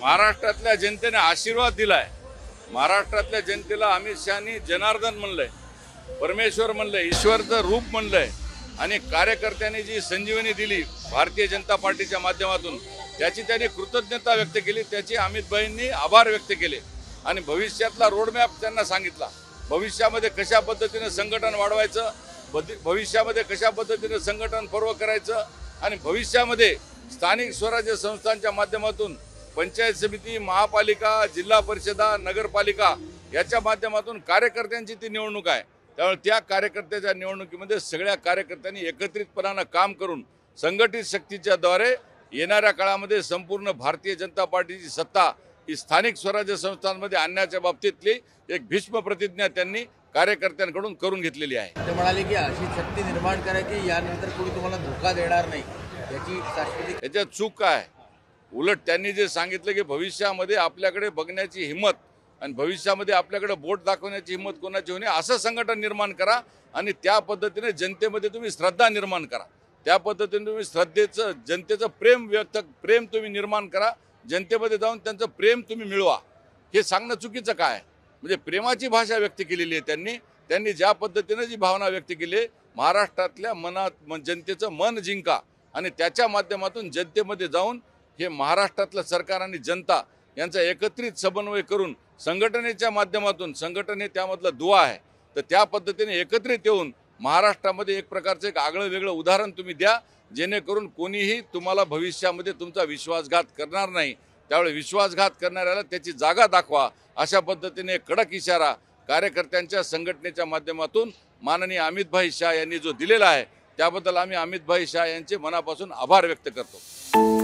महाराष्ट्रातल्या जनतेने आशीर्वाद दिलाय। महाराष्ट्रातल्या जनतेला अमित शहानी जनार्दन म्हणलंय, परमेश्वर म्हणलंय, ईश्वरचं रूप म्हणलंय आणि कार्यकर्त्यांनी जी संजीवनी दिली भारतीय जनता पार्टीच्या माध्यमातून त्याची त्यांनी कृतज्ञता व्यक्त केली, त्याची अमित भाईंनी आभार व्यक्त केले आणि भविष्यातला रोडमॅप त्यांना सांगितला। भविष्यामध्ये कशा पद्धतीने संघटन वाढवायचं, भविष्यामध्ये कशा पद्धतीने संघटन पर्व करायचं आणि भविष्यामध्ये स्थानिक स्वराज्य संस्थांच्या माध्यमातून पंचायत समिती, महापालिका, जिल्हा परिषदा, नगरपालिका याच्या माध्यमातून कार्यकर्त्यांची ती निवडणूक आहे। त्यामुळे त्या कार्यकर्त्याच्या निवडणुकीमध्ये सगळ्या कार्यकर्त्यांनी एकत्रितपणाने काम करून संघटित शक्तीच्या द्वारे येणाऱ्या काळामध्ये संपूर्ण भारतीय जनता पार्टीची सत्ता ही स्थानिक स्वराज्य संस्थांमध्ये आणण्याच्या बाबतीतली एक भीष्म प्रतिज्ञा त्यांनी कार्यकर्त्यांकडून करून घेतलेली आहे। ते म्हणाले की अशी शक्ती निर्माण करा की यानंतर कोणी तुम्हाला धोका देणार नाही, याची शाश्वती। याच्यात चूक काय? उलट त्यांनी जे सांगितलं की भविष्यामध्ये आपल्याकडे बघण्याची हिंमत आणि भविष्यामध्ये आपल्याकडे बोट दाखवण्याची हिंमत कोणाची होणे असं संघटन निर्माण करा आणि त्या पद्धतीने जनतेमध्ये तुम्ही श्रद्धा निर्माण करा, त्या पद्धतीने तुम्ही श्रद्धेचं जनतेचं प्रेम तुम्ही निर्माण करा, जनतेमध्ये जाऊन त्यांचं प्रेम तुम्ही मिळवा। हे सांगणं चुकीचं काय? म्हणजे प्रेमाची भाषा व्यक्त केलेली आहे त्यांनी ज्या पद्धतीने जी भावना व्यक्त केली, महाराष्ट्रातल्या मनात जनतेचं मन जिंका आणि त्याच्या माध्यमातून जनतेमध्ये जाऊन हे महाराष्ट्रातलं सरकार आणि जनता यांचा एकत्रित समन्वय करून संघटनेच्या माध्यमातून, संघटने त्यामधला दुवा आहे, तर त्या पद्धतीने एकत्रित येऊन महाराष्ट्रामध्ये एक प्रकारचं एक आगळं वेगळं उदाहरण तुम्ही द्या, जेणेकरून कोणीही तुम्हाला भविष्यामध्ये तुमचा विश्वासघात करणार नाही। त्यामुळे विश्वासघात करणाऱ्याला त्याची जागा दाखवा, अशा पद्धतीने कडक इशारा कार्यकर्त्यांच्या संघटनेच्या माध्यमातून माननीय अमितभाई शाह यांनी जो दिलेला आहे त्याबद्दल आम्ही अमितभाई शाह यांचे मनापासून आभार व्यक्त करतो।